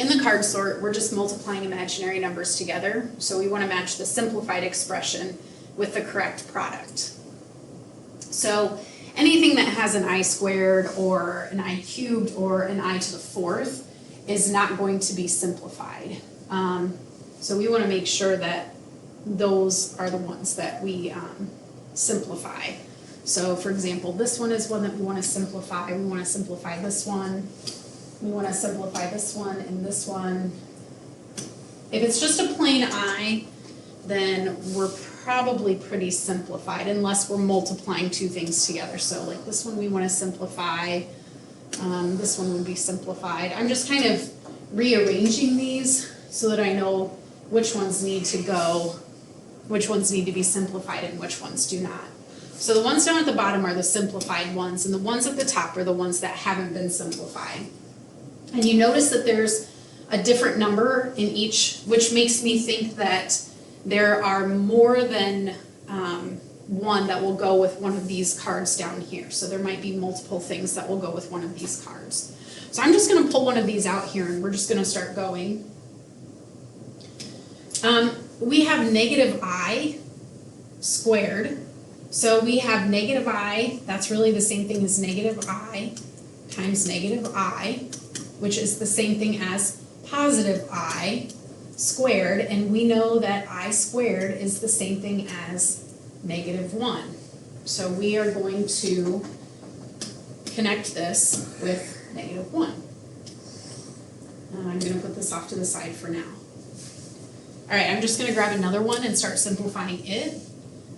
In the card sort, we're just multiplying imaginary numbers together, so we want to match the simplified expression with the correct product. So anything that has an I squared or an I cubed or an I to the fourth is not going to be simplified. So we want to make sure that those are the ones that we simplify. So for example, this one is one that we want to simplify. We want to simplify this one. We want to simplify this one and this one. If it's just a plain I, then we're probably pretty simplified unless we're multiplying two things together. So like this one we want to simplify. This one would be simplified. I'm just kind of rearranging these so that I know which ones need to go, which ones need to be simplified and which ones do not. So the ones down at the bottom are the simplified ones, and the ones at the top are the ones that haven't been simplified. And you notice that there's a different number in each, which makes me think that there are more than one that will go with one of these cards down here. So there might be multiple things that will go with one of these cards. So I'm just going to pull one of these out here and we're just going to start going. We have negative I squared. So we have negative I, that's really the same thing as negative I times negative I, which is the same thing as positive I squared, and we know that I squared is the same thing as negative 1. So we are going to connect this with negative 1. And I'm going to put this off to the side for now. All right, I'm just going to grab another one and start simplifying it.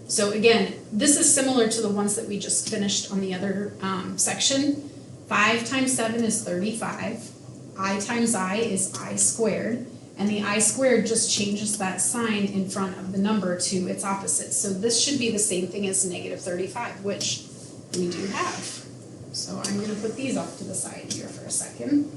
So again, this is similar to the ones that we just finished on the other section. 5 times 7 is 35. I times I is I squared. And the I squared just changes that sign in front of the number to its opposite. So this should be the same thing as negative 35, which we do have. So I'm going to put these off to the side here for a second.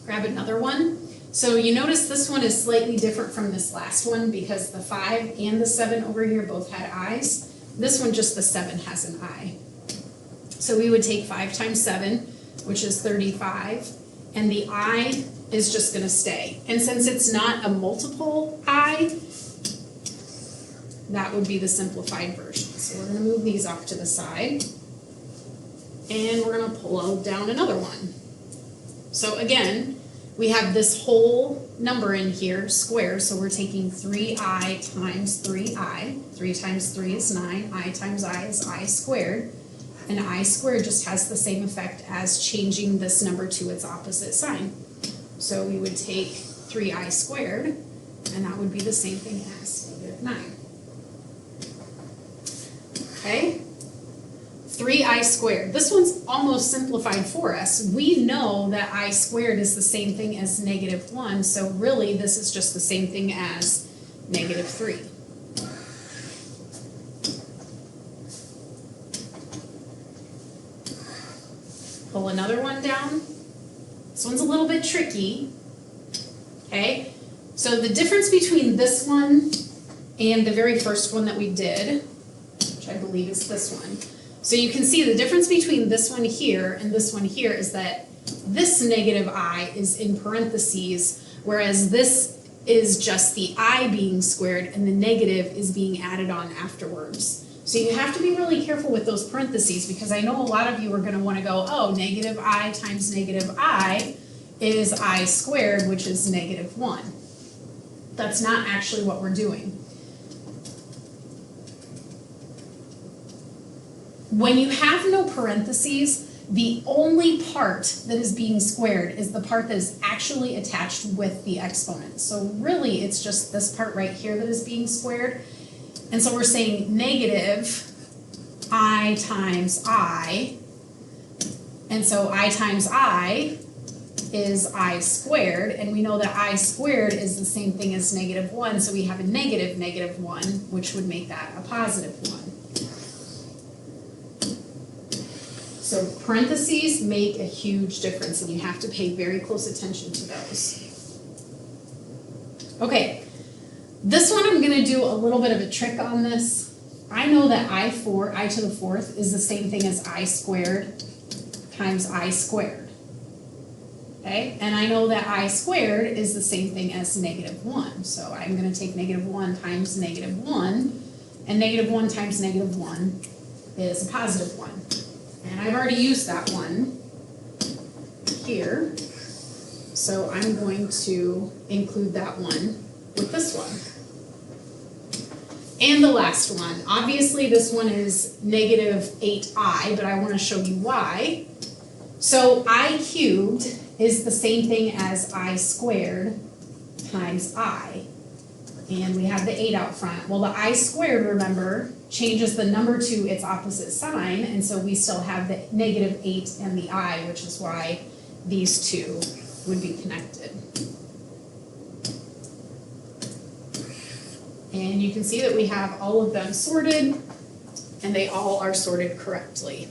Grab another one. So you notice this one is slightly different from this last one because the 5 and the 7 over here both had I's. This one, just the 7 has an I. So we would take 5 times 7, which is 35, and the I is just going to stay. And since it's not a multiple I, that would be the simplified version. So we're going to move these off to the side, and we're going to pull down another one. So again, we have this whole number in here, squared, so we're taking 3I times 3I. 3 times 3 is 9. I times I is I squared. And I squared just has the same effect as changing this number to its opposite sign. So we would take 3I squared, and that would be the same thing as negative 9. Okay? 3I squared. This one's almost simplified for us. We know that I squared is the same thing as negative 1, so really this is just the same thing as negative 3. Pull another one down. This one's a little bit tricky. Okay, so the difference between this one and the very first one that we did, which I believe is this one, so you can see the difference between this one here and this one here is that this negative I is in parentheses, whereas this is just the I being squared and the negative is being added on afterwards. So you have to be really careful with those parentheses because I know a lot of you are going to want to go, oh, negative I times negative I is I squared, which is negative 1. That's not actually what we're doing. When you have no parentheses, the only part that is being squared is the part that is actually attached with the exponent. So really, it's just this part right here that is being squared. And so we're saying negative I times I, and so I times I is I squared, and we know that I squared is the same thing as negative 1, so we have a negative 1, which would make that a positive 1. So parentheses make a huge difference, and you have to pay very close attention to those. Okay. This one I'm going to do a little bit of a trick on this. I know that I to the fourth is the same thing as I squared times I squared. Okay, and I know that I squared is the same thing as -1. So I'm going to take -1 times -1, and -1 times -1 is a +1. And I've already used that one here, so I'm going to include that one with this one. And the last one, obviously this one is -8i, but I want to show you why. So I cubed is the same thing as I squared times I. And we have the 8 out front. Well, the I squared, remember, changes the number to its opposite sign, and so we still have the -8 and the I, which is why these two would be connected. And you can see that we have all of them sorted, and they all are sorted correctly.